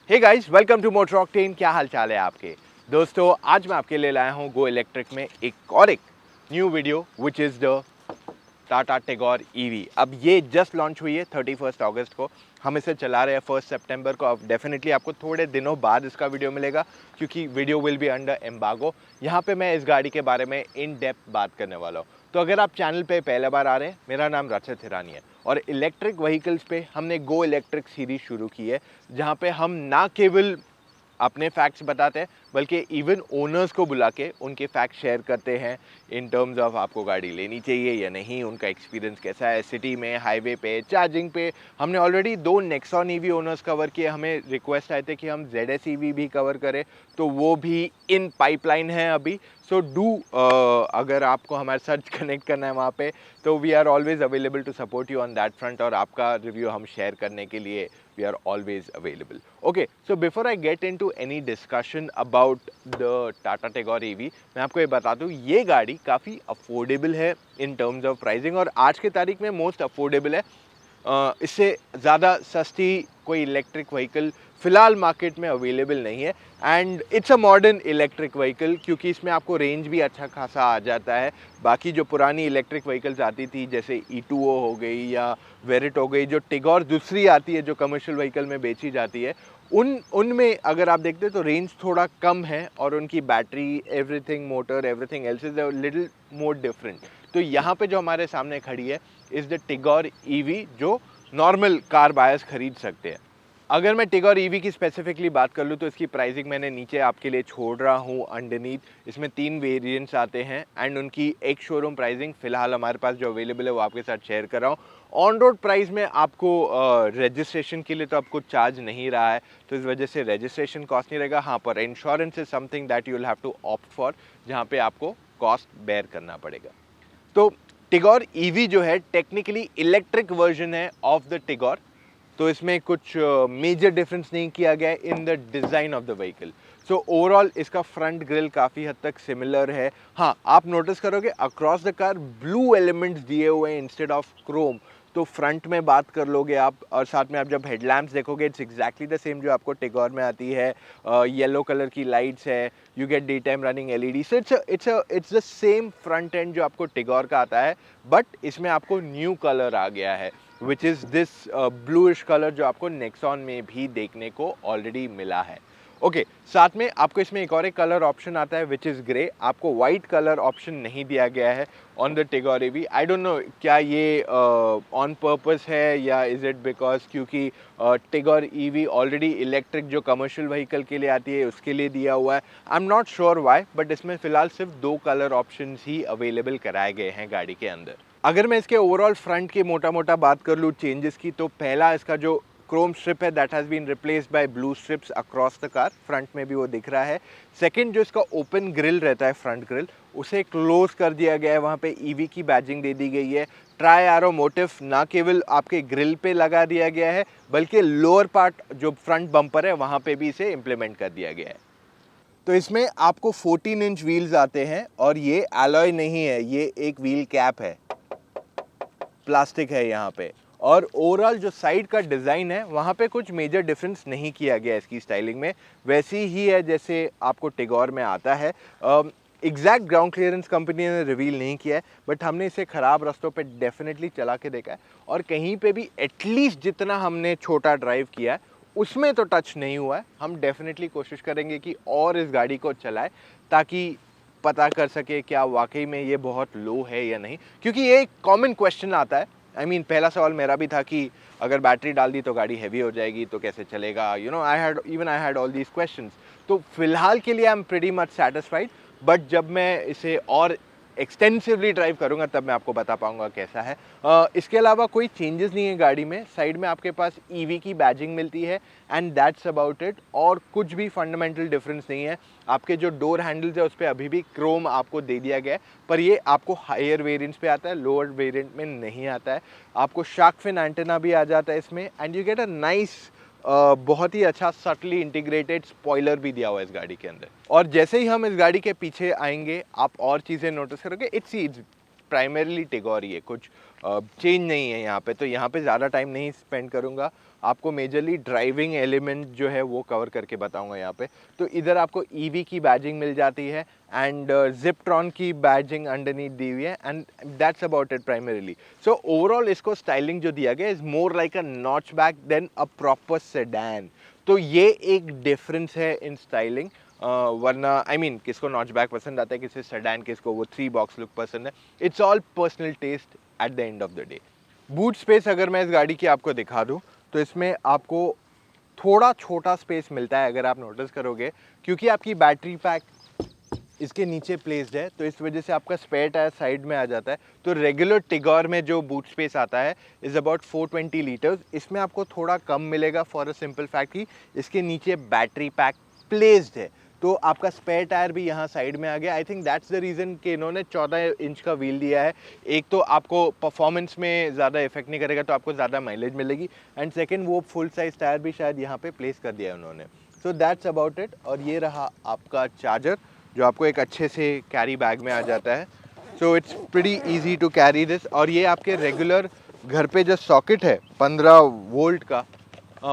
Hey guys, welcome to Motor Octane. क्या हाल चाल है आपके दोस्तों? आज मैं आपके लिए लाया हूँ गो इलेक्ट्रिक में एक new video which is the Tata Tigor EV. अब ये जस्ट लॉन्च हुई है 31 अगस्त को। हम इसे चला रहे हैं 1 सितंबर को। अब डेफिनेटली आपको थोड़े दिनों बाद इसका वीडियो मिलेगा क्योंकि वीडियो विल बी अंडर एम्बागो। यहाँ पे मैं इस गाड़ी के बारे में इन डेप्थ बात करने वाला हूँ। तो अगर आप चैनल पे पहले बार आ रहे हैं, मेरा नाम रचित हिरानी है और इलेक्ट्रिक व्हीकल्स पे हमने गो इलेक्ट्रिक सीरीज शुरू की है, जहाँ पे हम ना केवल अपने फैक्ट्स बताते हैं बल्कि इवन ओनर्स को बुला के उनके फैक्ट्स शेयर करते हैं इन टर्म्स ऑफ आपको गाड़ी लेनी चाहिए या नहीं, उनका एक्सपीरियंस कैसा है सिटी में, हाईवे पे, चार्जिंग पे। हमने already 2 Nexon EV owners cover किए। हमें रिक्वेस्ट आए थे कि हम ZS ईवी भी कवर करें, तो वो भी इन पाइपलाइन है अभी। सो अगर आपको हमारे साथ कनेक्ट करना है वहाँ पे, तो we are always available to support you on that front, और आपका रिव्यू हम शेयर करने के लिए we are always available. Okay, so before I get into any discussion about the Tata Tigor EV, मैं आपको ये बता दूँ ये गाड़ी काफ़ी अफोर्डेबल है इन टर्म्स ऑफ प्राइसिंग, और आज के तारीख में मोस्ट अफोर्डेबल है। इससे ज़्यादा सस्ती कोई इलेक्ट्रिक व्हीकल फ़िलहाल मार्केट में अवेलेबल नहीं है। And it's a modern electric vehicle क्योंकि इसमें आपको रेंज भी अच्छा खासा आ जाता है। बाकी जो पुरानी इलेक्ट्रिक व्हीकल्स आती थी जैसे E2O हो गई या वेरिट हो गई, जो टिगोर दूसरी आती है जो कमर्शियल व्हीकल में बेची जाती है, उनमें अगर आप देखते हैं तो रेंज थोड़ा कम है और उनकी battery, everything, motor, everything else is a little more different. तो यहाँ पे जो हमारे सामने खड़ी है इज़ द टिगोर ईवी, जो नॉर्मल कार बायर्स खरीद सकते हैं। अगर मैं टिगोर ईवी की स्पेसिफिकली बात कर लूँ तो इसकी प्राइसिंग मैंने नीचे आपके लिए छोड़ रहा हूँ अंडरनीथ। इसमें 3 वेरिएंट्स आते हैं एंड उनकी एक शोरूम प्राइसिंग फ़िलहाल हमारे पास जो अवेलेबल है वो आपके साथ शेयर कर रहा हूँ। ऑन रोड प्राइस में आपको रजिस्ट्रेशन के लिए तो आपको चार्ज नहीं रहा है, तो इस वजह से रजिस्ट्रेशन कॉस्ट नहीं रहेगा। हाँ, पर insurance is something that you will have to opt for, जहाँ पे आपको कॉस्ट बेयर करना पड़ेगा। तो टिगोर ईवी जो है टेक्निकली इलेक्ट्रिक वर्जन है ऑफ द टिगोर, तो इसमें कुछ मेजर डिफरेंस नहीं किया गया है in the design of the vehicle. So overall इसका फ्रंट ग्रिल काफ़ी हद तक सिमिलर है। हाँ, आप नोटिस करोगे across the car blue elements दिए हुए हैं इंस्टेड ऑफ क्रोम। तो फ्रंट में बात कर लोगे आप, और साथ में आप जब हेडलैम्प्स देखोगे इट्स एग्जैक्टली द सेम जो आपको टिगोर में आती है। येलो कलर की लाइट्स है, you get day time running LED। So it's the same front end जो आपको टिगोर का आता है, बट इसमें आपको न्यू कलर आ गया है which is this bluish colour जो आपको नेक्सॉन में भी देखने को ऑलरेडी मिला है। ओके, साथ में आपको इसमें एक कलर ऑप्शन आता है विच इज़ ग्रे। आपको वाइट कलर ऑप्शन नहीं दिया गया है on the Tigor EV. I don't know क्या ये ऑन पर्पस है या इज़ इट बिकॉज क्योंकि टिगोर ईवी ऑलरेडी इलेक्ट्रिक जो कमर्शियल व्हीकल के लिए आती है उसके लिए दिया हुआ है। I am not sure why, but इसमें फ़िलहाल सिर्फ 2 कलर ऑप्शन ही अवेलेबल कराए गए हैं गाड़ी के अंदर। अगर मैं इसके ओवरऑल फ्रंट की मोटा बात कर लूँ चेंजेस की, तो पहला इसका जो क्रोम स्ट्रिप है that has been replaced by blue strips across the car, front में भी वो दिख रहा है। सेकंड, जो इसका ओपन ग्रिल रहता है फ्रंट ग्रिल, उसे क्लोज कर दिया गया है, वहाँ पे ईवी की बैजिंग दे दी गई है। ट्राई एरो मोटिव ना केवल आपके ग्रिल पे लगा दिया गया है बल्कि लोअर पार्ट जो फ्रंट बम्पर है वहाँ पे भी इसे इम्प्लीमेंट कर दिया गया है। तो इसमें आपको 14 इंच व्हील्स आते हैं और ये एलॉय नहीं है, ये एक व्हील कैप है, प्लास्टिक है यहाँ पे। और ओवरऑल जो साइड का डिज़ाइन है वहाँ पे कुछ मेजर डिफरेंस नहीं किया गया इसकी स्टाइलिंग में, वैसी ही है जैसे आपको टिगोर में आता है। एग्जैक्ट ग्राउंड क्लियरेंस कंपनी ने रिवील नहीं किया है, बट हमने इसे ख़राब रास्तों पे डेफिनेटली चला के देखा है और कहीं पे भी एटलीस्ट जितना हमने छोटा ड्राइव किया है उसमें तो टच नहीं हुआ है। हम डेफिनेटली कोशिश करेंगे कि और इस गाड़ी को चलाएं ताकि पता कर सके क्या वाकई में ये बहुत लो है या नहीं, क्योंकि ये एक कॉमन क्वेश्चन आता है। आई मीन पहला सवाल मेरा भी था कि अगर बैटरी डाल दी तो गाड़ी हैवी हो जाएगी तो कैसे चलेगा, you know, I had all these questions. तो फिलहाल के लिए I am pretty much satisfied, but जब मैं इसे और एक्सटेंसिवली ड्राइव करूंगा तब मैं आपको बता पाऊंगा कैसा है। इसके अलावा कोई चेंजेस नहीं है गाड़ी में। साइड में आपके पास ईवी की बैजिंग मिलती है एंड दैट्स अबाउट इट, और कुछ भी फंडामेंटल डिफरेंस नहीं है। आपके जो डोर हैंडल्स है उस पर अभी भी क्रोम आपको दे दिया गया है, पर ये आपको हायर वेरिएंट्स पे आता है, लोअर वेरिएंट में नहीं आता है। आपको शार्क फिन एंटेना भी आ जाता है इसमें and you get a nice बहुत ही अच्छा सटली इंटीग्रेटेड स्पॉइलर भी दिया हुआ है इस गाड़ी के अंदर। और जैसे ही हम इस गाड़ी के पीछे आएंगे आप और चीज़ें नोटिस करोगे। इट्स प्राइमरीली टिगोर ही है, कुछ चेंज नहीं है यहाँ पे, तो यहाँ पे ज़्यादा टाइम नहीं स्पेंड करूँगा। आपको मेजरली ड्राइविंग एलिमेंट जो है वो कवर करके बताऊँगा यहाँ पे। तो इधर आपको ईवी की बैजिंग मिल जाती है एंड जिपट्रॉन की बैजिंग अंडरनीथ दी हुई है and that's about it primarily. So overall इसको स्टाइलिंग जो दिया गया is more like a notchback than a proper sedan. तो ये एक डिफरेंस है इन स्टाइलिंग। वरना आई मीन किसको नॉचबैक पसंद आता है, किसी सेडान, किसको वो 3 बॉक्स लुक पसंद है। It's all personal taste at the end of the day. Boot space अगर मैं इस गाड़ी की आपको दिखा दूं तो इसमें आपको थोड़ा छोटा स्पेस मिलता है अगर आप नोटिस करोगे, क्योंकि आपकी बैटरी पैक इसके नीचे प्लेस्ड है, तो इस वजह से आपका स्पेयर टायर साइड में आ जाता है। तो रेगुलर टिगोर में जो बूट स्पेस आता है इज़ अबाउट 420 लीटर्स। इसमें आपको थोड़ा कम मिलेगा फॉर अ सिंपल फैक्ट कि इसके नीचे बैटरी पैक प्लेस्ड है। तो आपका स्पेयर टायर भी यहाँ साइड में आ गया। I think that's the reason कि इन्होंने 14 इंच का व्हील दिया है। एक तो आपको परफॉर्मेंस में ज़्यादा इफेक्ट नहीं करेगा, तो आपको ज़्यादा माइलेज मिलेगी, एंड सेकेंड वो फुल साइज टायर भी शायद यहाँ पे प्लेस कर दिया है उन्होंने। So that's about it. और ये रहा आपका चार्जर जो आपको एक अच्छे से कैरी बैग में आ जाता है। So it's pretty easy to carry this. और ये आपके रेगुलर घर पे जो सॉकेट है 15 वोल्ट का,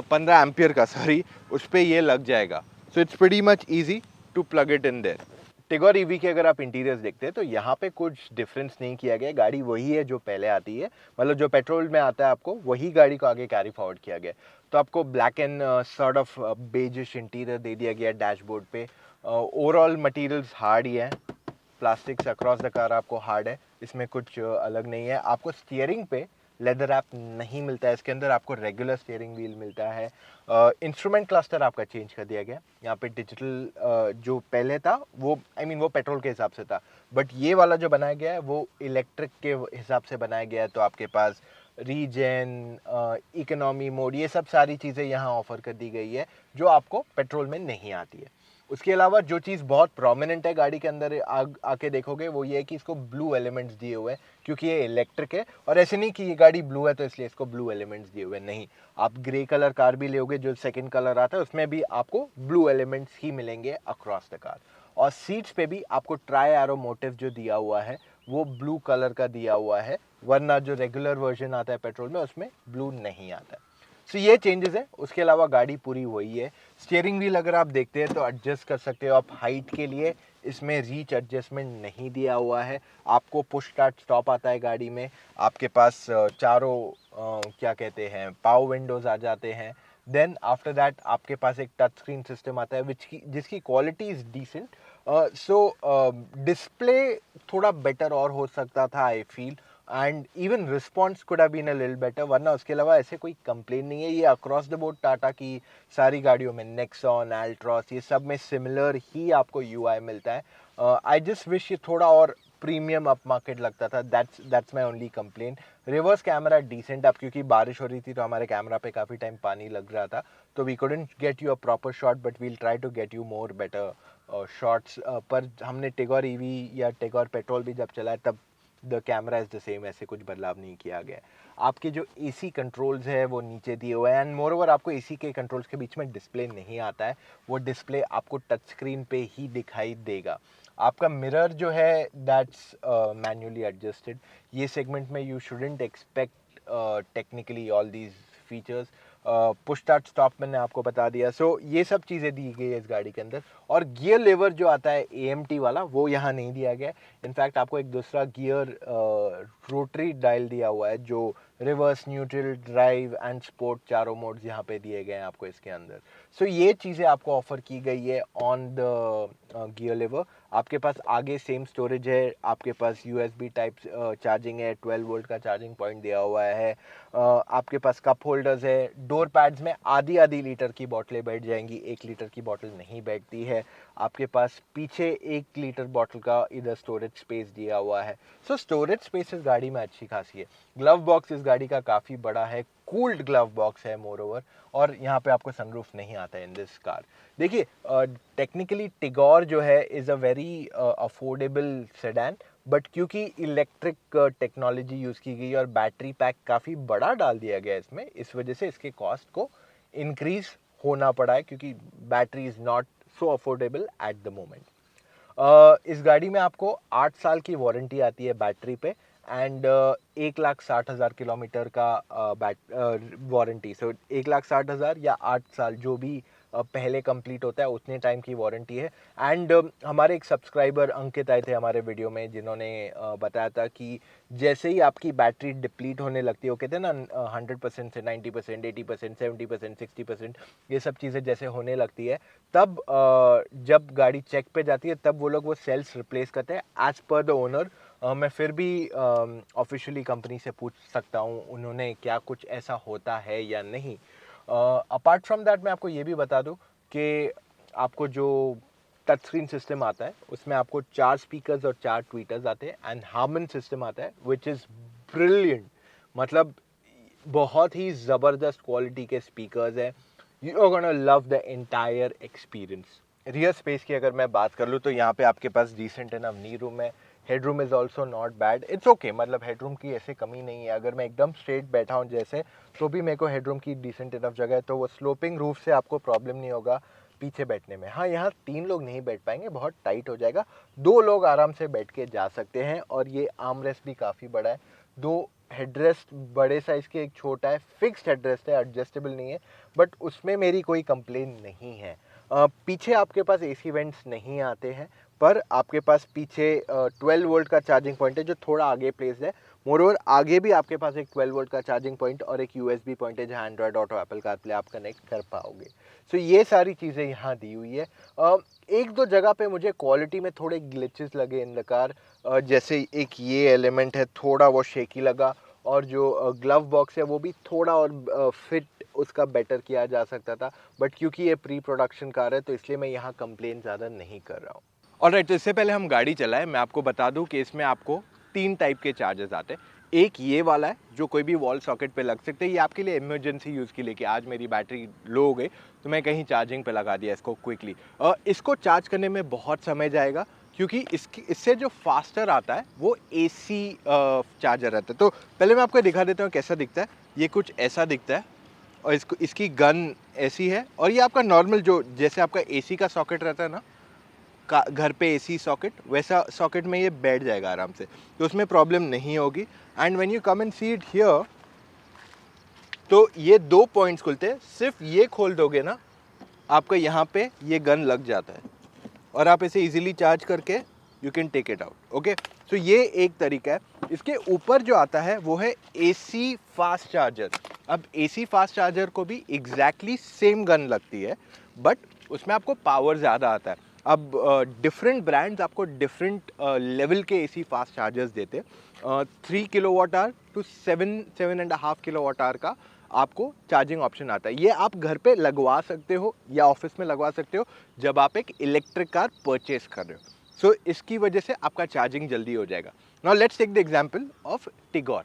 15 एम्पियर का सॉरी, उस पर ये लग जाएगा। So it's pretty much easy to plug it in there. Tigor EV के अगर आप इंटीरियर्स देखते हैं तो यहाँ पे कुछ डिफरेंस नहीं किया गया। गाड़ी वही है जो पहले आती है, मतलब जो पेट्रोल में आता है आपको वही गाड़ी को आगे कैरी फॉरवर्ड किया गया। तो आपको black and sort of beigeish interior दे दिया गया डैशबोर्ड पे। ओवरऑल मटेरियल्स हार्ड ही है, प्लास्टिक्स अक्रॉस द कार आपको हार्ड है, इसमें कुछ अलग नहीं है। आपको स्टीयरिंग पे लेदर रैप नहीं मिलता है, इसके अंदर आपको रेगुलर स्टीयरिंग व्हील मिलता है। इंस्ट्रूमेंट क्लस्टर आपका चेंज कर दिया गया, यहाँ पे डिजिटल जो पहले था वो आई मीन वो पेट्रोल के हिसाब से था, बट ये वाला जो बनाया गया है वो इलेक्ट्रिक के हिसाब से बनाया गया है। तो आपके पास रीजेन, इकोनॉमी मोड, ये सब सारी चीज़ें यहाँ ऑफर कर दी गई है जो आपको पेट्रोल में नहीं आती है। उसके अलावा जो चीज़ बहुत प्रोमिनेंट है गाड़ी के अंदर आके देखोगे वो ये है कि इसको ब्लू एलिमेंट्स दिए हुए हैं, क्योंकि ये इलेक्ट्रिक है। और ऐसे नहीं कि ये गाड़ी ब्लू है तो इसलिए इसको ब्लू एलिमेंट्स दिए हुए हैं, नहीं। आप ग्रे कलर कार भी लोगे जो सेकंड कलर आता है उसमें भी आपको ब्लू एलिमेंट्स ही मिलेंगे अक्रॉस द कार। और सीट्स पे भी आपको ट्राई एरो मोटिव जो दिया हुआ है वो ब्लू कलर का दिया हुआ है, वरना जो रेगुलर वर्जन आता है पेट्रोल में उसमें ब्लू नहीं आता है। सो ये चेंजेस है। उसके अलावा गाड़ी पूरी वही है। स्टीयरिंग व्हील अगर आप देखते हैं तो एडजस्ट कर सकते हो आप हाइट के लिए, इसमें रीच एडजस्टमेंट नहीं दिया हुआ है। आपको पुश स्टार्ट स्टॉप आता है गाड़ी में, आपके पास चारों क्या कहते हैं पावर विंडोज आ जाते हैं। देन आफ्टर दैट आपके पास एक टच स्क्रीन सिस्टम आता है जिसकी quality is decent. So display थोड़ा बेटर और हो सकता था I feel, and even response could have been a little better, वरना उसके अलावा ऐसे कोई कंप्लेन नहीं है। ये अक्रॉस द बोर्ड टाटा की सारी गाड़ियों में, नेक्सॉन, एल्ट्रॉस, ये सब में सिमिलर ही आपको यूआई मिलता है। आई जस्ट विश ये थोड़ा और प्रीमियम अप मार्केट लगता था, that's my only complain. Reverse camera decent, अब क्योंकि बारिश हो रही थी तो हमारे कैमरा पे काफ़ी टाइम पानी लग रहा था, तो we couldn't get you a proper shot, but we'll try to get you more better shots. पर हमने टिगोर ईवी या टिगोर पेट्रोल भी जब चलाया तब the camera is the same, ऐसे कुछ बदलाव नहीं किया गया है। आपके जो एसी कंट्रोल्स है वो नीचे दिए हुए हैं, एंड मोर ओवर आपको एसी के कंट्रोल्स के बीच में डिस्प्ले नहीं आता है, वो डिस्प्ले आपको टच स्क्रीन पे ही दिखाई देगा। आपका मिरर जो है दैट्स मैन्युअली एडजस्टेड। ये सेगमेंट में you shouldn't expect technically all these features. Push start stop मैंने आपको बता दिया। सो ये सब चीज़ें दी गई है इस गाड़ी के अंदर। और गियर लेवर जो आता है AMT वाला वो यहाँ नहीं दिया गया है। इनफैक्ट आपको एक दूसरा गियर रोटरी डायल दिया हुआ है जो reverse, neutral, drive and sport चारों मोड्स यहाँ पे दिए गए हैं आपको इसके अंदर। सो ये चीज़ें आपको ऑफर की गई है ऑन द गियर लेवर। आपके पास आगे सेम स्टोरेज है, आपके पास USB टाइप चार्जिंग है, 12 वोल्ट का चार्जिंग पॉइंट दिया हुआ है। आपके पास कप होल्डर्स है। डोर पैड्स में आधी लीटर की बोतलें बैठ जाएंगी, 1 लीटर की बोतल नहीं बैठती है। आपके पास पीछे 1 लीटर बोतल का इधर स्टोरेज स्पेस दिया हुआ है। सो स्टोरेज स्पेस इस गाड़ी में अच्छी खासी है। ग्लव बॉक्स इस गाड़ी का काफ़ी बड़ा है, कूल्ड ग्लव बॉक्स है मोर ओवर, और यहाँ पे आपको सनरूफ नहीं आता है इन दिस कार। देखिए टेक्निकली टिगोर जो है is a very affordable sedan, but क्योंकि इलेक्ट्रिक टेक्नोलॉजी यूज़ की गई और बैटरी पैक काफ़ी बड़ा डाल दिया गया इसमें, इस वजह से इसके कॉस्ट को इंक्रीज होना पड़ा है, क्योंकि battery is not so affordable at the moment. इस गाड़ी में आपको 8 साल की वारंटी आती है बैटरी पे, एंड 1,60,000 किलोमीटर का वारंटी। सो 1,60,000 या 8 साल जो भी पहले कंप्लीट होता है उतने टाइम की वारंटी है। एंड हमारे एक सब्सक्राइबर अंकित आए थे हमारे वीडियो में, जिन्होंने बताया था कि जैसे ही आपकी बैटरी डिप्लीट होने लगती है, वो कहते हैं ना 100% से 90%, 80%, 70%, 60%, ये सब चीज़ें जैसे होने लगती है, तब जब गाड़ी चेक पे जाती है तब वो लोग वो सेल्स रिप्लेस करते हैं एज पर द ओनर। मैं फिर भी ऑफिशियली कंपनी से पूछ सकता हूँ उन्होंने क्या कुछ ऐसा होता है या नहीं। अपार्ट फ्रॉम दैट मैं आपको ये भी बता दूँ कि आपको जो टच स्क्रीन सिस्टम आता है उसमें आपको 4 स्पीकर्स और 4 ट्वीटर्स आते हैं एंड हार्मन सिस्टम आता है विच इज़ ब्रिलियंट। मतलब बहुत ही ज़बरदस्त क्वालिटी के स्पीकर्स हैं। You are gonna love the entire experience. Rear space की अगर मैं बात कर लूँ तो यहाँ पे आपके पास डिसेंट इनफ नी रूम है। Headroom is also not bad, it's okay, मतलब हेडरूम की ऐसे कमी नहीं है। अगर मैं एकदम स्ट्रेट बैठा हूँ जैसे, तो भी मेरे को हेडरूम की डिसेंट इनफ जगह है, तो वो स्लोपिंग रूफ से आपको प्रॉब्लम नहीं होगा पीछे बैठने में। हाँ, यहाँ 3 लोग नहीं बैठ पाएंगे, बहुत टाइट हो जाएगा। 2 लोग आराम से बैठ के जा सकते हैं और ये आर्म रेस्ट भी काफ़ी बड़ा है। 2 हेडरेस्ट बड़े साइज़ के, एक छोटा है, फिक्स्ड हेडरेस्ट है, एडजस्टेबल नहीं है, बट उसमें मेरी कोई कंप्लेन नहीं है। पीछे आपके पास एसी वेंट्स नहीं आते हैं, पर आपके पास पीछे 12 वोल्ट का चार्जिंग पॉइंट है जो थोड़ा आगे प्लेस्ड है। मोरओवर आगे भी आपके पास एक 12 वोल्ट का चार्जिंग पॉइंट और एक यूएसबी पॉइंट है जहां एंड्रॉयड ऑटो, एप्पल कारप्ले आप कनेक्ट कर पाओगे। सो ये सारी चीज़ें यहाँ दी हुई है। एक दो जगह पे मुझे क्वालिटी में थोड़े ग्लिचेस लगे इन द कार। जैसे एक ये एलिमेंट है, थोड़ा वो शेकी लगा, और जो ग्लव बॉक्स है वो भी थोड़ा और फिट उसका बेटर किया जा सकता था, बट क्योंकि ये प्री प्रोडक्शन कार है तो इसलिए मैं यहाँ कंप्लेन ज़्यादा नहीं कर रहा हूँ। ऑलराइट, तो इससे पहले हम गाड़ी चलाएं मैं आपको बता दूं कि इसमें आपको 3 टाइप के चार्जर्स आते हैं। एक ये वाला है जो कोई भी वॉल सॉकेट पे लग सकते हैं, ये आपके लिए इमरजेंसी यूज़ के लिए, कि आज मेरी बैटरी लो हो गई तो मैं कहीं चार्जिंग पे लगा दिया इसको क्विकली। इसको चार्ज करने में बहुत समय जाएगा क्योंकि इससे जो फास्टर आता है वो AC चार्जर रहता है। तो पहले मैं आपको दिखा देता हूँ कैसा दिखता है। ये कुछ ऐसा दिखता है और इसकी गन ऐसी है, और ये आपका नॉर्मल जो जैसे आपका AC का सॉकेट रहता है ना, घर पे AC सॉकेट, वैसा सॉकेट में ये बैठ जाएगा आराम से, तो उसमें प्रॉब्लम नहीं होगी। And when you come and see it here, तो ये 2 पॉइंट्स खुलते हैं। सिर्फ ये खोल दोगे ना, आपका यहाँ पे ये गन लग जाता है और आप इसे इजीली चार्ज करके you can take it out. Okay, तो ये एक तरीका है। इसके ऊपर जो आता है वो है AC फास्ट चार्जर। अब AC फास्ट चार्जर को भी एग्जैक्टली सेम गन लगती है, बट उसमें आपको पावर ज़्यादा आता है। अब डिफरेंट ब्रांड्स आपको डिफरेंट लेवल के AC फास्ट चार्जर्स देते हैं। 3 kilowatt hour to 7.5 kilowatt hour का आपको चार्जिंग ऑप्शन आता है। ये आप घर पे लगवा सकते हो या ऑफिस में लगवा सकते हो जब आप एक इलेक्ट्रिक कार परचेस कर रहे हो। सो इसकी वजह से आपका चार्जिंग जल्दी हो जाएगा। Now let's take the example of Tigor.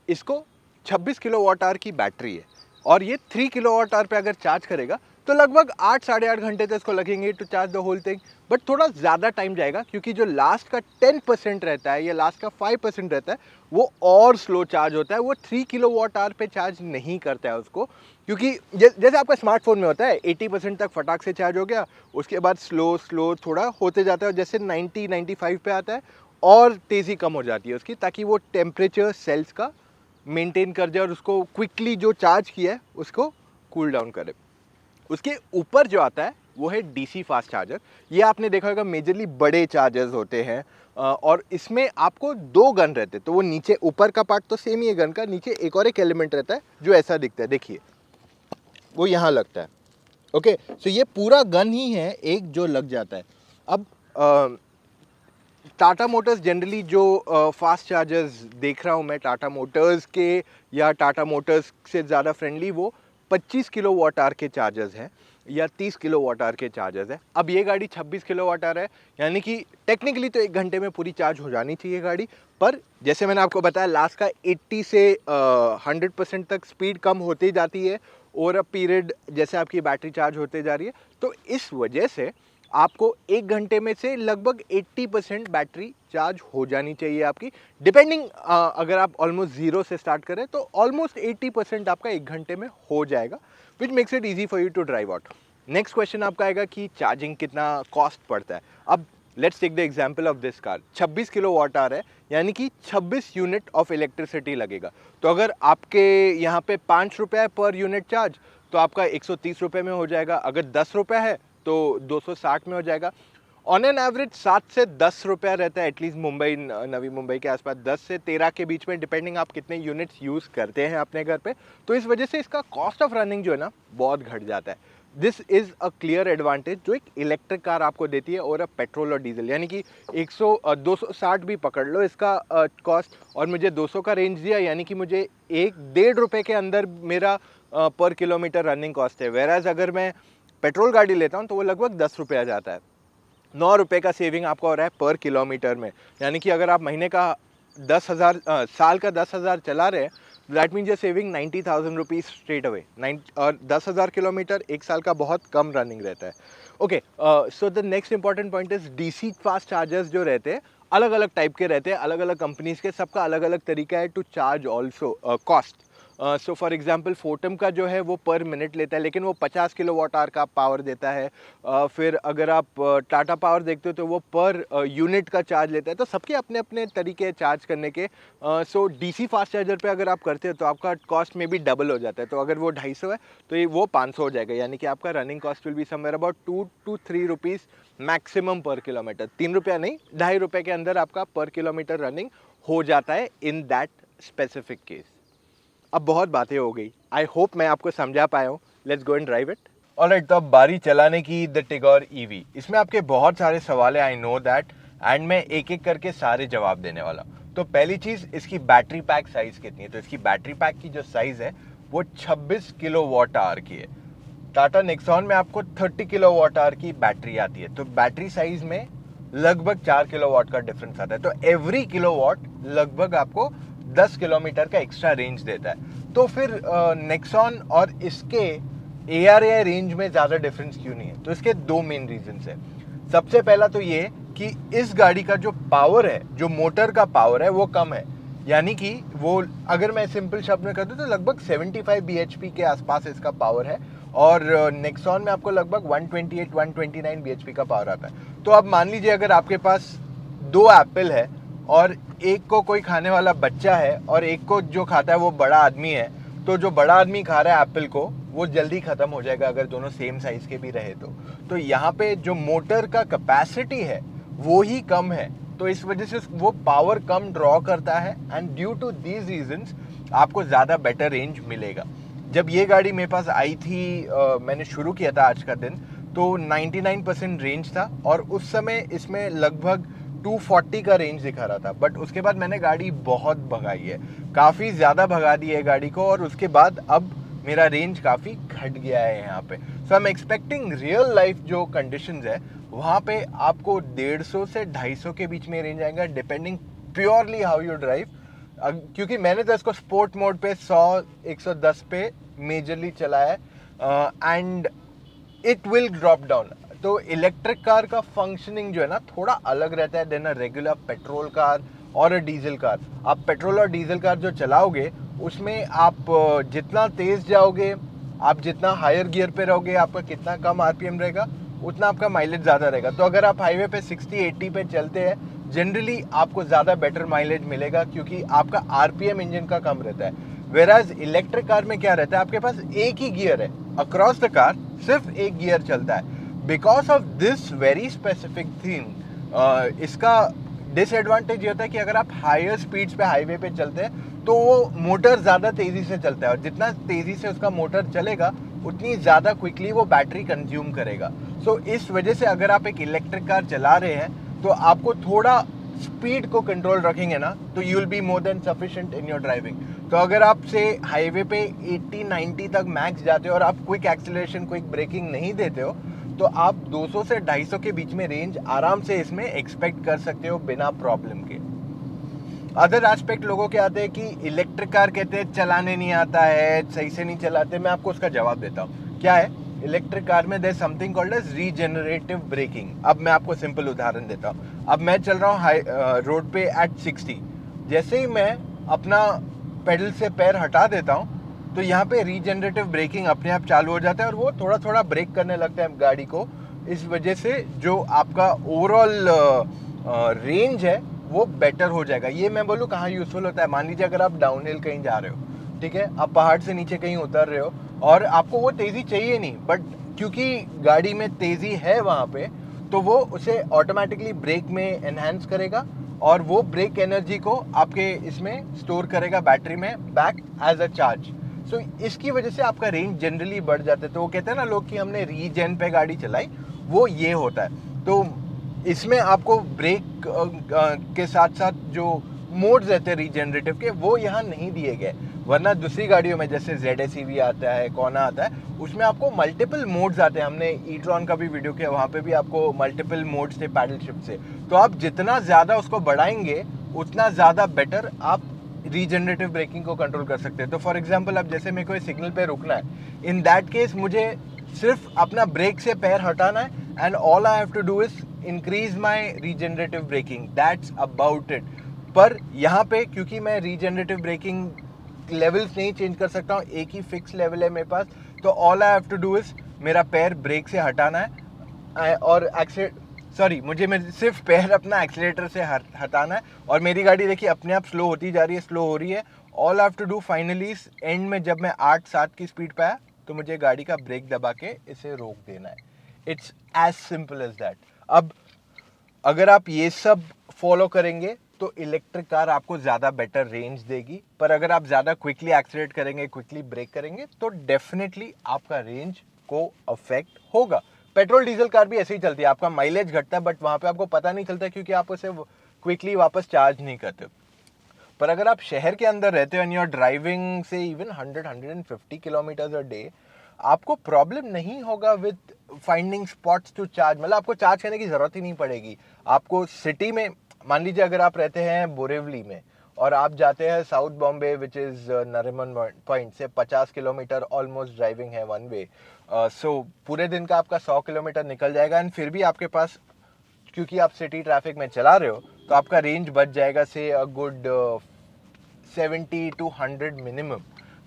इसको 26 किलोवाट आवर की बैटरी है और ये 3 किलोवाट आवर पे अगर चार्ज करेगा तो लगभग 8 साढ़े 8 घंटे तो इसको लगेंगे to charge the whole thing. But थोड़ा ज़्यादा टाइम जाएगा क्योंकि जो लास्ट का 10% रहता है या लास्ट का 5% रहता है वो और स्लो चार्ज होता है। वो 3 किलोवाट आवर पे चार्ज नहीं करता है उसको, क्योंकि जैसे आपका स्मार्टफोन में होता है 80% तक फटाक से चार्ज हो गया, उसके बाद स्लो स्लो थोड़ा होते जाता है, और जैसे 90-95 पे आता है और तेज़ी कम हो जाती है उसकी, ताकि वो टेम्परेचर सेल्स का मेंटेन कर जाए और उसको क्विकली जो चार्ज किया है उसको कूल डाउन करे। उसके ऊपर जो आता है वो है DC फास्ट चार्जर। ये आपने देखा होगा मेजरली बड़े चार्जर्स होते हैं, और इसमें आपको 2 गन रहते हैं। तो वो नीचे ऊपर का पार्ट तो सेम ही है गन का, नीचे एक और एक एलिमेंट रहता है जो ऐसा दिखता है, देखिए वो यहाँ लगता है। ओके, सो ये पूरा गन ही है एक जो लग जाता है। अब टाटा मोटर्स जनरली जो फास्ट चार्जर्स देख रहा हूँ मैं टाटा मोटर्स के या टाटा मोटर्स से ज़्यादा फ्रेंडली, वो 25 किलोवाट आवर के चार्जर्स हैं या 30 किलोवाट आवर के चार्जर्स हैं। अब ये गाड़ी 26 किलोवाट आवर है, यानी कि टेक्निकली तो 1 घंटे में पूरी चार्ज हो जानी चाहिए गाड़ी, पर जैसे मैंने आपको बताया लास्ट का 80 से 100% तक स्पीड कम होती जाती है ओवर अ पीरियड जैसे आपकी बैटरी चार्ज होते जा रही है। तो इस वजह से आपको 1 घंटे में से लगभग 80% बैटरी चार्ज हो जानी चाहिए आपकी, डिपेंडिंग अगर आप ऑलमोस्ट 0 से स्टार्ट करें तो ऑलमोस्ट 80% आपका 1 घंटे में हो जाएगा, which makes it easy for you to drive out. Next question आपका आएगा कि चार्जिंग कितना कॉस्ट पड़ता है। अब let's take the example of this car, 26 kilowatt hour है, यानी कि 26 यूनिट ऑफ इलेक्ट्रिसिटी लगेगा। तो अगर आपके यहाँ पे 5 रुपये है पर यूनिट चार्ज, तो आपका 130 रुपये में हो जाएगा। अगर 10 रुपये है तो 260 में हो जाएगा। ऑन एन एवरेज 7 से 10 रुपया रहता है एटलीस्ट मुंबई, नवी मुंबई के आसपास 10 से 13 के बीच में, डिपेंडिंग आप कितने यूनिट्स यूज़ करते हैं अपने घर पे। तो इस वजह से इसका कॉस्ट ऑफ रनिंग जो है ना बहुत घट जाता है। This is a clear advantage जो एक इलेक्ट्रिक कार आपको देती है और पेट्रोल और डीजल, यानी कि 260 भी पकड़ लो इसका कॉस्ट, और मुझे 200 का रेंज दिया, यानी कि मुझे 1-1.5 रुपये के अंदर मेरा पर किलोमीटर रनिंग कॉस्ट है। वेराज अगर मैं पेट्रोल गाड़ी लेता हूँ तो वो लगभग 10 रुपये आ जाता है। 9 रुपये का सेविंग आपका हो रहा है पर किलोमीटर में, यानी कि अगर आप महीने का 10,000 साल का 10,000 चला रहे हैं, that means you saving 90,000 rupees straight away. और 10,000 किलोमीटर एक साल का बहुत कम रनिंग रहता है। Okay, so the next important point is DC fast chargers जो रहते हैं अलग अलग टाइप के रहते हैं, अलग अलग कंपनीज के, सबका अलग अलग तरीका है to charge also cost. So for example फोटम का जो है वो पर मिनट लेता है, लेकिन वो 50 किलो वाट आवर का पावर देता है। फिर अगर आप टाटा पावर देखते हो तो वो पर यूनिट का चार्ज लेता है। तो सबके अपने अपने तरीके हैं चार्ज करने के। सो डीसी फास्ट चार्जर पे अगर आप करते हो तो आपका कॉस्ट में भी डबल हो जाता है। तो अगर वो 250 है तो ये वो 500 हो जाएगा, यानी कि आपका running cost will be somewhere about 2 to 3 rupees maximum पर किलोमीटर। 3 रुपया नहीं, 2.5 रुपये के अंदर आपका पर किलोमीटर रनिंग हो जाता है इन दैट स्पेसिफिक केस। अब बहुत बातें हो गई, आई होप मैं आपको समझा पाया हूँ। Let's go and drive it. Alright, तो अब बारी चलाने की द टिगोर ईवी। इसमें आपके बहुत सारे सवाल है, आई नो दैट, एंड मैं एक एक करके सारे जवाब देने वाला हूँ। तो पहली चीज़, इसकी बैटरी पैक साइज़ कितनी है? तो इसकी बैटरी पैक की जो साइज़ है वो 26 किलो वाट आवर की है। टाटा नेक्सॉन में आपको 30 किलो वाट आवर की बैटरी आती है। तो बैटरी साइज़ में लगभग 4 किलो वाट का डिफरेंस आता है। तो एवरी किलो वाट लगभग आपको 10 किलोमीटर का एक्स्ट्रा रेंज देता है। तो फिर नेक्सॉन और इसके ARAI रेंज में ज़्यादा डिफरेंस क्यों नहीं है? तो इसके दो मेन रीजंस है। सबसे पहला तो ये कि इस गाड़ी का जो पावर है, जो मोटर का पावर है वो कम है, यानी कि वो अगर मैं सिंपल शब्द में कर दूं तो लगभग 75 bhp के आसपास इसका पावर है, और नेक्सॉन में आपको लगभग 128-129 bhp का पावर आता है। तो अब मान लीजिए अगर आपके पास दो एप्पल है और एक को कोई खाने वाला बच्चा है और एक को जो खाता है वो बड़ा आदमी है, तो जो बड़ा आदमी खा रहा है एप्पल को वो जल्दी खत्म हो जाएगा अगर दोनों सेम साइज के भी रहे तो यहाँ पे जो मोटर का कैपेसिटी है वो ही कम है, तो इस वजह से वो पावर कम ड्रॉ करता है, and due to these reasons आपको ज़्यादा बेटर रेंज मिलेगा। जब ये गाड़ी मेरे पास आई थी, मैंने शुरू किया था आज का दिन, तो 99% रेंज था और उस समय इसमें लगभग 240 का रेंज दिखा रहा था। बट उसके बाद मैंने गाड़ी बहुत भगाई है, काफ़ी ज़्यादा भगा दी है गाड़ी को, और उसके बाद अब मेरा रेंज काफ़ी घट गया है यहाँ पे। So I am expecting real life जो कंडीशंस है वहाँ पे आपको 150 से 250 के बीच में रेंज आएगा, depending purely how you drive. क्योंकि मैंने तो इसको स्पोर्ट मोड पे 100-110 पे मेजरली चलाया है, and it will drop down. तो इलेक्ट्रिक कार का फंक्शनिंग जो है ना थोड़ा अलग रहता है then a regular petrol car और अ डीजल कार। आप पेट्रोल और डीजल कार जो चलाओगे उसमें आप जितना तेज़ जाओगे, आप जितना हायर गियर पे रहोगे, आपका कितना कम RPM रहेगा उतना आपका माइलेज ज़्यादा रहेगा। तो अगर आप हाईवे पे 60-80 पे चलते हैं, जनरली आपको ज़्यादा बेटर माइलेज मिलेगा क्योंकि आपका RPM इंजन का कम रहता है। वेराज इलेक्ट्रिक कार में क्या रहता है, आपके पास एक ही गियर है, अक्रॉस द कार सिर्फ एक गियर चलता है। Because of this very specific thing, इसका डिसएडवांटेज ये होता है कि अगर आप हायर स्पीड्स पे हाईवे पे चलते हैं तो वो मोटर ज़्यादा तेज़ी से चलता है, और जितना तेज़ी से उसका मोटर चलेगा उतनी ज़्यादा क्विकली वो बैटरी कंज्यूम करेगा। सो इस वजह से अगर आप एक इलेक्ट्रिक कार चला रहे हैं तो आपको थोड़ा स्पीड को कंट्रोल रखेंगे ना, तो you will be more than sufficient in your driving. तो अगर आप से हाईवे पे 80-90 तक मैक्स जाते हो और आप क्विक एक्सीलरेशन, क्विक ब्रेकिंग नहीं देते हो, तो आप 200 से 250 के बीच में रेंज आराम से इसमें एक्सपेक्ट कर सकते हो बिना प्रॉब्लम के। अदर एस्पेक्ट लोगों के आते हैं कि इलेक्ट्रिक कार कहते हैं चलाने नहीं आता है, सही से नहीं चलाते। मैं आपको उसका जवाब देता हूँ। क्या है, इलेक्ट्रिक कार में there something called as regenerative braking. अब मैं आपको सिंपल उदाहरण देता हूँ। अब मैं चल रहा हूँ रोड पे एट 60, जैसे ही मैं अपना पेडल से पैर हटा देता हूँ तो यहाँ पे रीजेनरेटिव ब्रेकिंग अपने आप चालू हो जाता है और वो थोड़ा थोड़ा ब्रेक करने लगता है गाड़ी को इस वजह से जो आपका ओवरऑल रेंज है वो बेटर हो जाएगा। ये मैं बोलूँ कहाँ यूज़फुल होता है, मान लीजिए अगर आप डाउनहिल कहीं जा रहे हो, ठीक है, आप पहाड़ से नीचे कहीं उतर रहे हो और आपको वो तेज़ी चाहिए नहीं, बट क्योंकि गाड़ी में तेज़ी है वहाँ पे, तो वो उसे ऑटोमेटिकली ब्रेक में एनहांस करेगा और वो ब्रेक एनर्जी को आपके इसमें स्टोर करेगा बैटरी में बैक एज अ चार्ज। सो इसकी वजह से आपका रेंज जनरली बढ़ जाता है। तो वो कहते हैं ना लोग कि हमने रीजेन पे गाड़ी चलाई, वो ये होता है। तो इसमें आपको ब्रेक के साथ साथ जो मोड्स रहते हैं रीजनरेटिव के, वो यहाँ नहीं दिए गए, वरना दूसरी गाड़ियों में जैसे ZS EV आता है, कोना आता है, उसमें आपको मल्टीपल मोड्स आते हैं। हमने ई-ट्रॉन का भी वीडियो किया, वहाँ पे भी आपको मल्टीपल मोड्स थे पैडल शिफ्ट से। तो आप जितना ज़्यादा उसको बढ़ाएंगे उतना ज़्यादा बेटर आप रीजनरेटिव ब्रेकिंग को कंट्रोल कर सकते हैं। तो फॉर एग्जांपल अब जैसे मेरे को सिग्नल पे रुकना है, इन दैट केस मुझे सिर्फ अपना ब्रेक से पैर हटाना है and all I have to do is increase my regenerative braking, that's about it. पर यहाँ पे क्योंकि मैं रीजनरेटिव ब्रेकिंग लेवल्स नहीं चेंज कर सकता हूँ, एक ही फिक्स लेवल है मेरे पास, तो all I have to do is मेरा पैर ब्रेक से हटाना है और मुझे सिर्फ पैर अपना एक्सीलेटर से हटाना है और मेरी गाड़ी देखिए अपने आप स्लो होती जा रही है, स्लो हो रही है। All I have to do finally end में जब मैं 8-7 की स्पीड पे आया तो मुझे गाड़ी का ब्रेक दबा के इसे रोक देना है। It's as simple as that. अब अगर आप ये सब फॉलो करेंगे तो इलेक्ट्रिक कार आपको ज़्यादा बेटर रेंज देगी, पर अगर आप ज़्यादा क्विकली एक्सीलरेट करेंगे, क्विकली ब्रेक करेंगे, तो डेफिनेटली आपका रेंज को अफेक्ट होगा। पेट्रोल डीजल कार भी ऐसे ही चलती है, आपका माइलेज घटता है बट वहाँ पे आपको पता नहीं चलता क्योंकि आप उसे क्विकली वापस चार्ज नहीं करते। पर अगर आप शहर के अंदर रहते हो एंड यू आर ड्राइविंग से इवन 100-150 किलोमीटर्स अ डे, आपको प्रॉब्लम नहीं होगा with finding spots to charge. मतलब आपको चार्ज करने की ज़रूरत ही नहीं पड़ेगी। आपको सिटी में, मान लीजिए अगर आप रहते हैं बोरेवली में और आप जाते हैं south Bombay which is Nariman point से 50 किलोमीटर ऑलमोस्ट ड्राइविंग है वन वे, सो पूरे दिन का आपका 100 किलोमीटर निकल जाएगा एंड फिर भी आपके पास, क्योंकि आप सिटी ट्रैफिक में चला रहे हो, तो आपका रेंज बच जाएगा से अ गुड 70-100 मिनिमम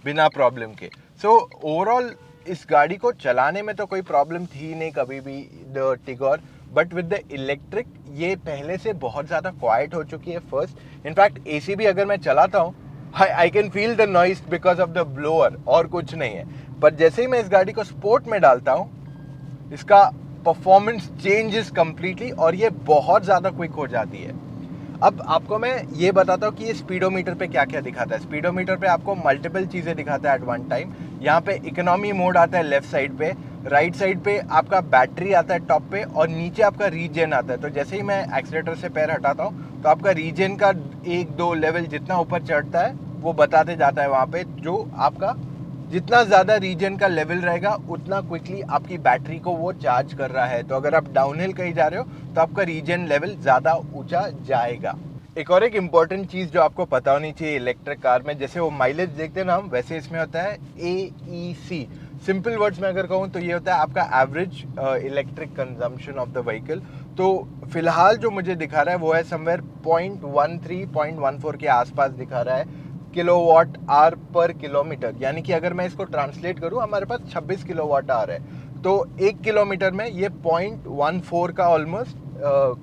बिना प्रॉब्लम के। सो ओवरऑल इस गाड़ी को चलाने में तो कोई प्रॉब्लम थी नहीं कभी भी the Tigor, but with the electric ये पहले से बहुत ज़्यादा क्वाइट हो चुकी है फर्स्ट। इनफैक्ट AC भी अगर मैं चलाता हूँ I can feel the noise because of the blower, और कुछ नहीं है। पर जैसे ही मैं इस गाड़ी को स्पोर्ट में डालता हूँ, इसका परफॉर्मेंस चेंजेस कंप्लीटली और ये बहुत ज़्यादा क्विक हो जाती है। अब आपको मैं ये बताता हूँ कि ये स्पीडोमीटर पे क्या क्या दिखाता है। स्पीडोमीटर पे आपको मल्टीपल चीज़ें दिखाता है एट वन टाइम। यहाँ पे इकोनॉमी मोड आता है लेफ्ट साइड पे, राइट साइड पे आपका बैटरी आता है टॉप पे और नीचे आपका रीजन आता है। तो जैसे ही मैं एक्सीलेटर से पैर हटाता हूँ तो आपका रीजन का 1-2 लेवल जितना ऊपर चढ़ता है वो बताते जाता है वहाँ पे, जो आपका जितना ज़्यादा रीजन का लेवल रहेगा उतना क्विकली आपकी बैटरी को वो चार्ज कर रहा है। तो अगर आप डाउनहिल कहीं जा रहे हो तो आपका रीजन लेवल ज़्यादा ऊंचा जाएगा। एक और एक इम्पॉर्टेंट चीज़ जो आपको पता होनी चाहिए इलेक्ट्रिक कार में, जैसे वो माइलेज देखते हैं ना हम, वैसे इसमें होता है AEC। सिंपल वर्ड्स में अगर कहूँ तो ये होता है आपका average electric consumption of the vehicle. तो फिलहाल जो मुझे दिखा रहा है वो है समवेयर 0.13-0.14 के आसपास दिखा रहा है किलोवाट आवर पर किलोमीटर। यानी कि अगर मैं इसको ट्रांसलेट करूँ, हमारे पास 26 किलोवाट आवर है, तो 1 किलोमीटर में ये 0.14 का ऑलमोस्ट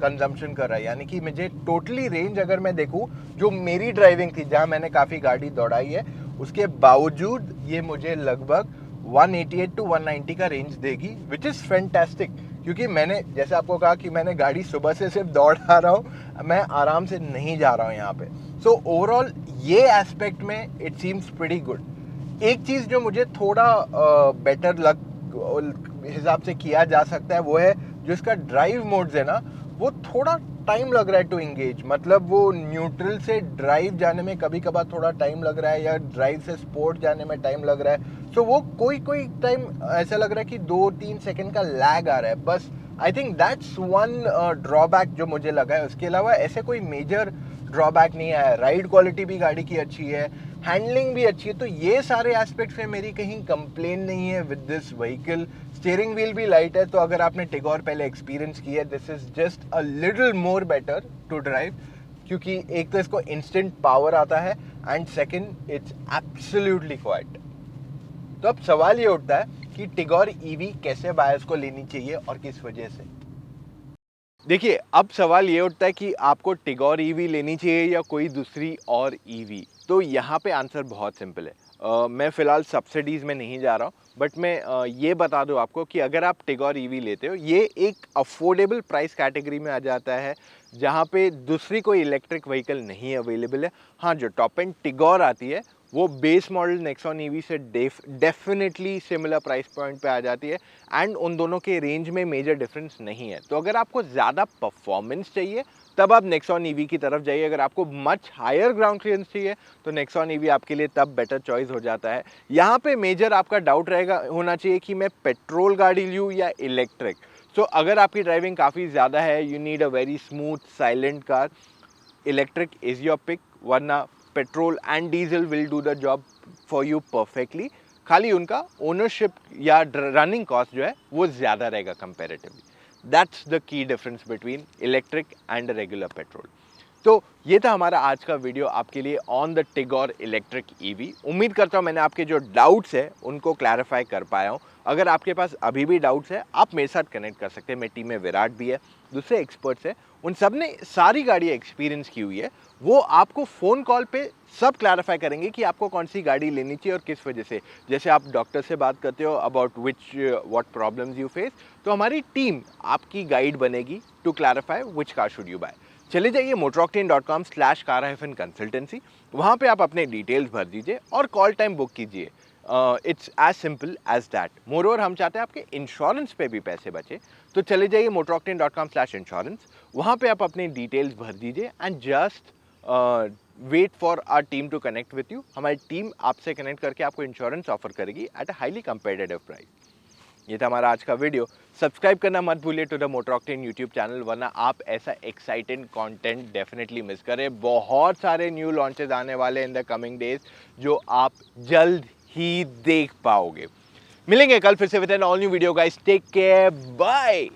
कंजम्पशन कर रहा है। यानी कि मुझे टोटली रेंज अगर मैं देखूँ जो मेरी ड्राइविंग थी, जहाँ मैंने काफ़ी गाड़ी दौड़ाई है, उसके बावजूद ये मुझे लगभग 188-190 का रेंज देगी, विच इज़ फैंटास्टिक। क्योंकि मैंने जैसे आपको कहा कि मैंने गाड़ी सुबह से सिर्फ दौड़ा रहा हूँ, मैं आराम से नहीं जा रहा हूँ यहाँ पे। सो ओवरऑल ये एस्पेक्ट में इट सीम्स प्रीटी गुड। एक चीज़ जो मुझे थोड़ा बेटर लग हिसाब से किया जा सकता है वो है जो इसका ड्राइव मोड्स है ना, वो थोड़ा टाइम लग रहा है टू इंगेज। मतलब वो न्यूट्रल से ड्राइव जाने में कभी कभार थोड़ा टाइम लग रहा है, या ड्राइव से स्पोर्ट जाने में टाइम लग रहा है। सो वो कोई टाइम ऐसा लग रहा है कि 2-3 सेकंड का लैग आ रहा है बस। I think that's one drawback जो मुझे लगा है। उसके अलावा ऐसे कोई मेजर ड्रॉबैक नहीं आया। राइड क्वालिटी भी गाड़ी की अच्छी है, हैंडलिंग भी अच्छी है, तो ये सारे एस्पेक्ट्स में मेरी कहीं कंप्लेन नहीं है with this vehicle. Steering wheel भी लाइट है, तो अगर आपने टिगोर पहले एक्सपीरियंस किया है, this is just a little more better to drive, क्योंकि एक तो इसको इंस्टेंट पावर आता है and second it's absolutely quiet. तो अब सवाल ये उठता है कि टिगोर ईवी कैसे बायर्स को लेनी चाहिए और किस वजह से। देखिए, अब सवाल ये उठता है कि आपको टिगोर ईवी लेनी चाहिए या कोई दूसरी और ईवी। तो यहाँ पे आंसर बहुत सिंपल है। मैं फ़िलहाल सब्सिडीज़ में नहीं जा रहा हूँ, बट मैं ये बता दूँ आपको कि अगर आप टिगोर ईवी लेते हो, ये एक अफोर्डेबल प्राइस कैटेगरी में आ जाता है, जहाँ पे दूसरी कोई इलेक्ट्रिक व्हीकल नहीं अवेलेबल है। हाँ, जो टॉप एंड टिगोर आती है, वो बेस मॉडल नेक्सॉन ईवी से डेफिनेटली सिमिलर प्राइस पॉइंट पे आ जाती है एंड उन दोनों के रेंज में मेजर डिफरेंस नहीं है। तो अगर आपको ज़्यादा परफॉर्मेंस चाहिए तब आप नेक्सॉन ईवी की तरफ जाइए। अगर आपको मच हायर ग्राउंड क्लियरेंस चाहिए तो नेक्सॉन ईवी आपके लिए तब बेटर चॉइस हो जाता है। यहाँ पे मेजर आपका डाउट रहेगा होना चाहिए कि मैं पेट्रोल गाड़ी लूँ या इलेक्ट्रिक। सो अगर आपकी ड्राइविंग काफ़ी ज़्यादा है, you need a very smooth silent car, electric is your pick, वरना petrol and diesel will do the job for you perfectly. खाली उनका ओनरशिप या रनिंग कॉस्ट जो है वो ज़्यादा रहेगा comparatively. That's the key difference between electric and regular petrol. तो ये था हमारा आज का वीडियो आपके लिए on the Tigor electric EV. उम्मीद करता हूँ मैंने आपके जो डाउट्स है उनको क्लैरिफाई कर पाया हूँ। अगर आपके पास अभी भी डाउट्स है, आप मेरे साथ कनेक्ट कर सकते हैं। मेरी टीम में विराट भी है, दूसरे एक्सपर्ट्स हैं, उन सब ने सारी गाड़ी एक्सपीरियंस की हुई है। वो आपको फ़ोन कॉल पे सब क्लैरिफाई करेंगे कि आपको कौन सी गाड़ी लेनी चाहिए और किस वजह से। जैसे आप डॉक्टर से बात करते हो about what problems you face, तो हमारी टीम आपकी गाइड बनेगी to clarify which car should you buy. चले जाइए motoroctane.com/car-consultancy, वहाँ पे आप अपने डिटेल्स भर दीजिए और कॉल टाइम बुक कीजिए। It's as simple as that. Moreover हम चाहते हैं आपके इंश्योरेंस पे भी पैसे बचे, तो चले जाइए motoroctane.com/insurance, वहाँ पे आप अपने डिटेल्स भर दीजिए and just wait for our team to connect with you. हमारी टीम आपसे कनेक्ट करके आपको इंश्योरेंस ऑफर करेगी at a highly competitive price. ये था हमारा आज का वीडियो। सब्सक्राइब करना मत भूलिए to the Motor Octane YouTube channel, वरना आप ऐसा एक्साइटिंग कंटेंट डेफिनेटली मिस करें। बहुत सारे न्यू लॉन्चेस आने वाले इन द कमिंग डेज जो आप जल्द ही देख पाओगे। मिलेंगे कल फिर से with an all new video guys. Take care, bye.